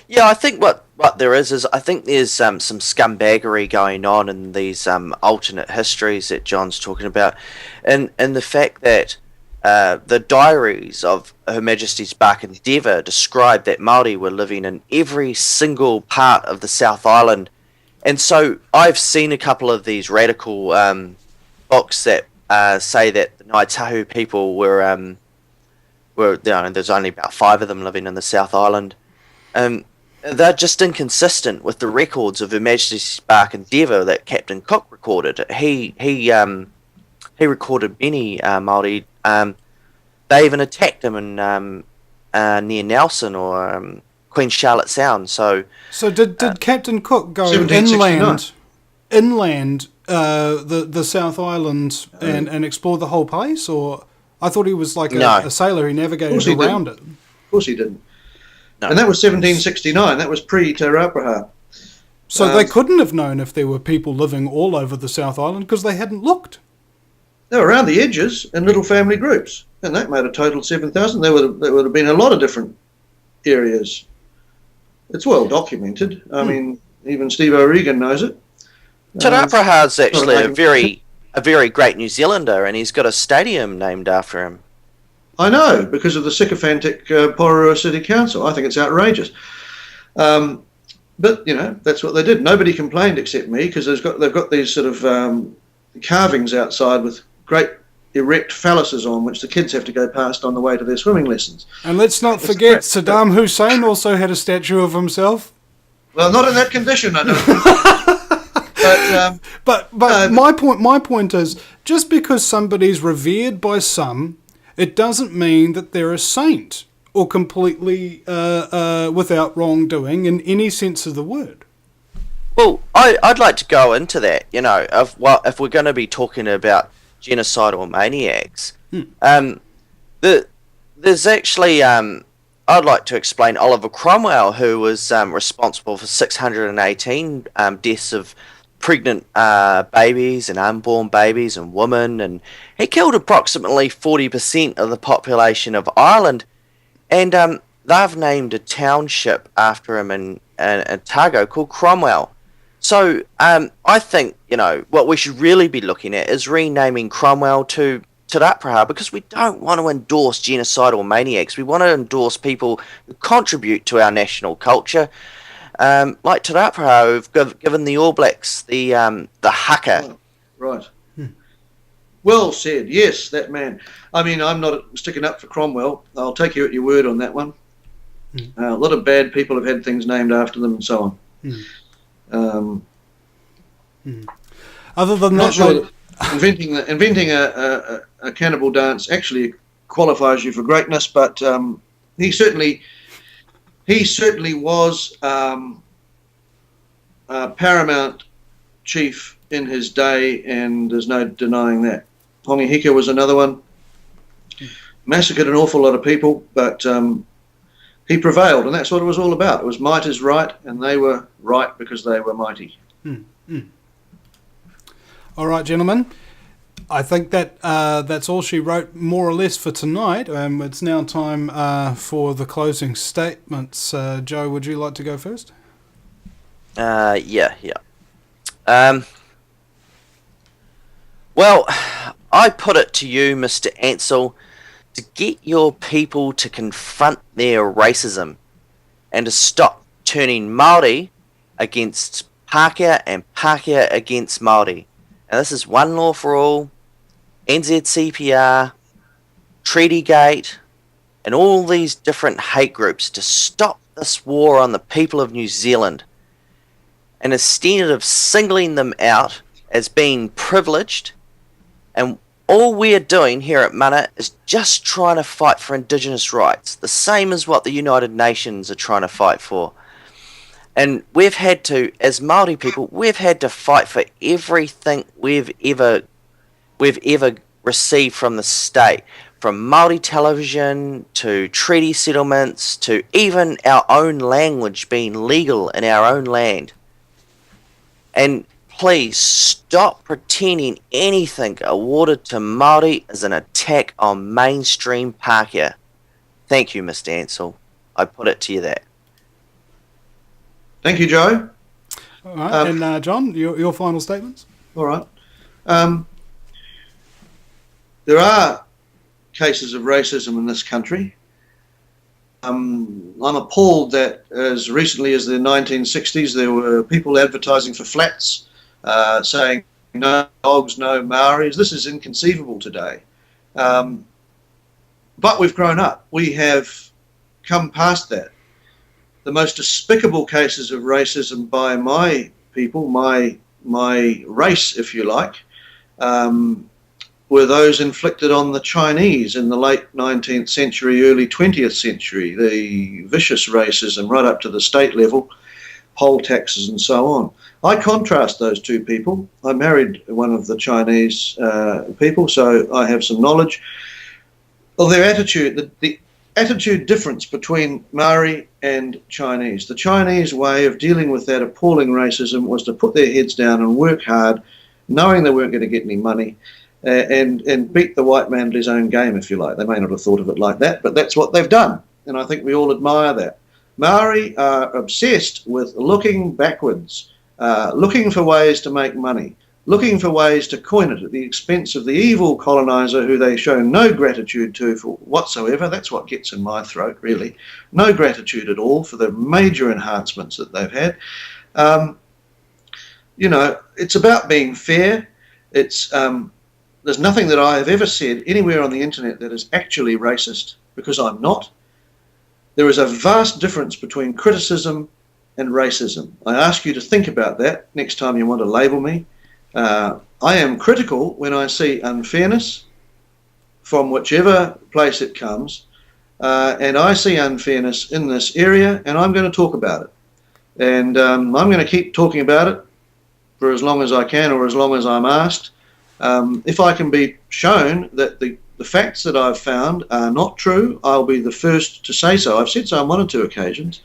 Yeah, I think what there is I think there's some scumbaggery going on in these alternate histories that John's talking about, and the fact that the diaries of Her Majesty's Bark Endeavour describe that Maori were living in every single part of the South Island, and so I've seen a couple of these radical books that say that the Ngāi Tahu people there's only about five of them living in the South Island. Um, they're just inconsistent with the records of Her Majesty's Bark Endeavour that Captain Cook recorded. He recorded many Maori. They even attacked him in near Nelson or Queen Charlotte Sound. So did Captain Cook go 1769. inland the South Island and explore the whole place, or I thought he was like a sailor. He navigated around it. Of course he didn't. No. And that was 1769. That was pre-Te Rauparaha. So they couldn't have known if there were people living all over the South Island because they hadn't looked. They were around the edges in little family groups, and that made a total of 7,000. There would have been a lot of different areas. It's well documented. I mean, even Steve O'Regan knows it. Te Rauparaha is actually a very great New Zealander, and he's got a stadium named after him. I know, because of the sycophantic Pororoa City Council. I think it's outrageous. But, that's what they did. Nobody complained except me, because they've got these sort of carvings outside with great erect phalluses on, which the kids have to go past on the way to their swimming lessons. And let's not forget, Saddam Hussein also had a statue of himself. Well, not in that condition, I don't think. But my point is, just because somebody's revered by some, it doesn't mean that they're a saint or completely without wrongdoing in any sense of the word. Well, I'd like to go into that. If we're going to be talking about genocidal maniacs, there's actually I'd like to explain Oliver Cromwell, who was responsible for 618 deaths of pregnant babies and unborn babies and women, and he killed approximately 40% of the population of Ireland, and they've named a township after him in Otago called Cromwell. So I think what we should really be looking at is renaming Cromwell to Te Rauparaha, because we don't want to endorse genocidal maniacs. We want to endorse people who contribute to our national culture. Like Te Rauparaha, who've given the All Blacks the haka. Oh, right. Well said. Yes, that man. I mean, I'm not sticking up for Cromwell. I'll take you at your word on that one. A lot of bad people have had things named after them and so on. Other than Not that, sure that inventing a cannibal dance actually qualifies you for greatness, but he certainly was paramount chief in his day, and there's no denying that. Hongi Hika was another one. Massacred an awful lot of people, but he prevailed, and that's what it was all about. It was might is right, and they were right because they were mighty. All right, gentlemen. I think that that's all she wrote, more or less, for tonight. It's now time for the closing statements. Joe, would you like to go first? Yeah. Well, I put it to you, Mr. Ansell, to get your people to confront their racism and to stop turning Maori against Pākehā and Pākehā against Maori. And this is One Law for All, NZCPR, Treaty Gate, and all these different hate groups to stop this war on the people of New Zealand. And instead of singling them out as being privileged, and all we're doing here at Mana is just trying to fight for Indigenous rights, the same as what the United Nations are trying to fight for. And we've had to, as Māori people, we've had to fight for everything we've ever received from the state, from Māori television to treaty settlements to even our own language being legal in our own land. And please stop pretending anything awarded to Māori is an attack on mainstream Pākehā. Thank you, Mr. Ansell. I put it to you that. Thank you, Joe. All right, and John, your final statements? All right. There are cases of racism in this country. I'm appalled that as recently as the 1960s, there were people advertising for flats saying, no dogs, no Maoris. This is inconceivable today. But we've grown up. We have come past that. The most despicable cases of racism by my people, my race, if you like, were those inflicted on the Chinese in the late 19th century, early 20th century, the vicious racism right up to the state level, poll taxes and so on. I contrast those two people. I married one of the Chinese people, so I have some knowledge of their attitude, the attitude difference between Maori and Chinese. The Chinese way of dealing with that appalling racism was to put their heads down and work hard, knowing they weren't going to get any money, and beat the white man at his own game, if you like. They may not have thought of it like that, but that's what they've done, and I think we all admire that. Maori are obsessed with looking backwards, looking for ways to make money, looking for ways to coin it at the expense of the evil colonizer who they show no gratitude to for whatsoever. That's what gets in my throat, really. No gratitude at all for the major enhancements that they've had. You know, it's about being fair. It's there's nothing that I have ever said anywhere on the internet that is actually racist, because I'm not. There is a vast difference between criticism and racism. I ask you to think about that next time you want to label me. I am critical when I see unfairness from whichever place it comes, and I see unfairness in this area, and I'm going to talk about it. And I'm going to keep talking about it for as long as I can, or as long as I'm asked. If I can be shown that the facts that I've found are not true, I'll be the first to say so. I've said so on one or two occasions.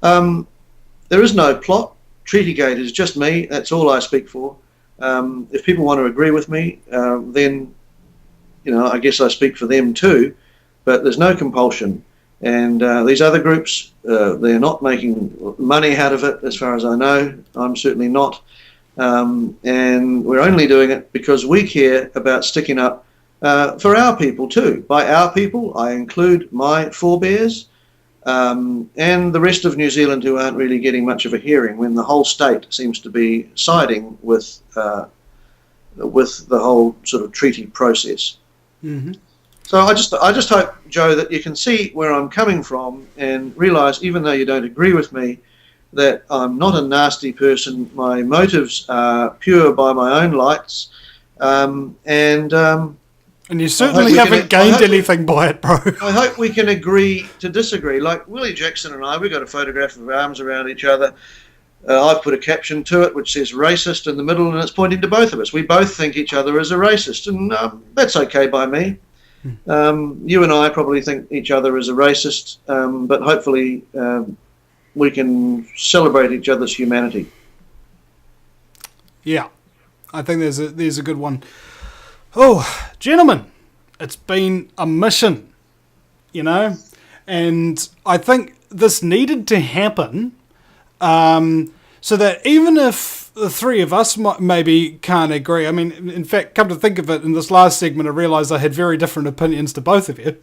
There is no plot. Treatygate is just me. That's all I speak for. If people want to agree with me, then, you know, I guess I speak for them too. But there's no compulsion. And these other groups, they're not making money out of it, as far as I know. I'm certainly not. And we're only doing it because we care about sticking up for our people too. By our people, I include my forebears and the rest of New Zealand, who aren't really getting much of a hearing when the whole state seems to be siding with the whole sort of treaty process. Mm-hmm. So I just hope, Joe, that you can see where I'm coming from and realise, even though you don't agree with me, that I'm not a nasty person. My motives are pure by my own lights, and you certainly haven't gained anything by it, bro. I hope we can agree to disagree. Like Willie Jackson and I, we've got a photograph of our arms around each other. I've put a caption to it which says racist in the middle, and it's pointing to both of us. We both think each other is a racist, and that's okay by me. You and I probably think each other is a racist, but hopefully we can celebrate each other's humanity. Yeah, I think there's a good one. Oh, gentlemen, it's been a mission, you know, and I think this needed to happen so that even if the three of us maybe can't agree, I mean, in fact, come to think of it, in this last segment I realised I had very different opinions to both of you.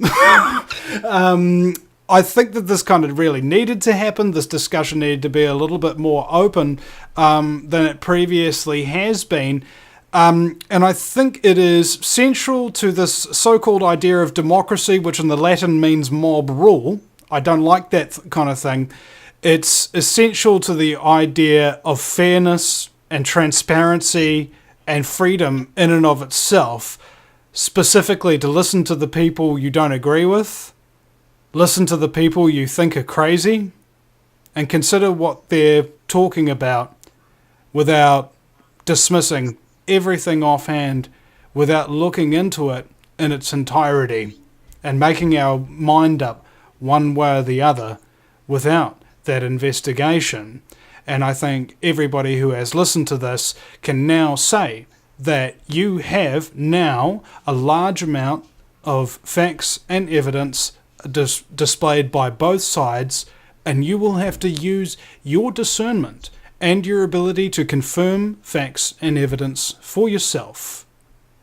I think that this kind of really needed to happen. This discussion needed to be a little bit more open than it previously has been. And I think it is central to this so-called idea of democracy, which in the Latin means mob rule. I don't like that kind of thing. It's essential to the idea of fairness and transparency and freedom in and of itself, specifically to listen to the people you don't agree with, listen to the people you think are crazy, and consider what they're talking about without dismissing everything offhand, without looking into it in its entirety and making our mind up one way or the other without that investigation. And I think everybody who has listened to this can now say that you have now a large amount of facts and evidence displayed by both sides And you will have to use your discernment and your ability to confirm facts and evidence for yourself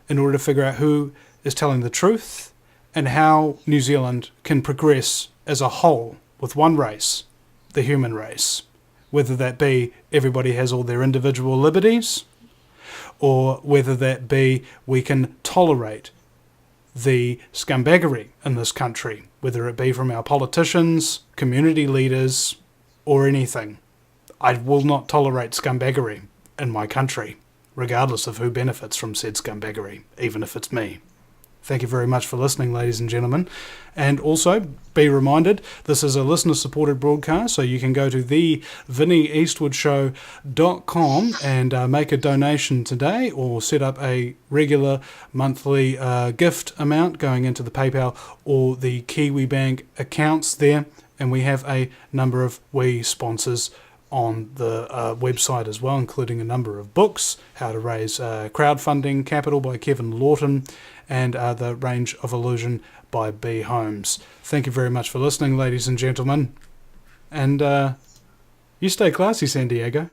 in order to figure out who is telling the truth and how New Zealand can progress as a whole with one race, the human race. Whether that be everybody has all their individual liberties, or whether that be we can tolerate the scumbaggery in this country, whether it be from our politicians, community leaders, or anything. I will not tolerate scumbaggery in my country, regardless of who benefits from said scumbaggery, even if it's me. Thank you very much for listening, ladies and gentlemen. And also, be reminded, this is a listener-supported broadcast, so you can go to thevinnieeastwoodshow.com and make a donation today, or set up a regular monthly gift amount going into the PayPal or the Kiwi Bank accounts there. And we have a number of sponsors on the website as well, including a number of books, How to Raise Crowdfunding Capital by Kevin Lawton, and The Range of Illusion by B. Holmes. Thank you very much for listening, ladies and gentlemen. And you stay classy, San Diego.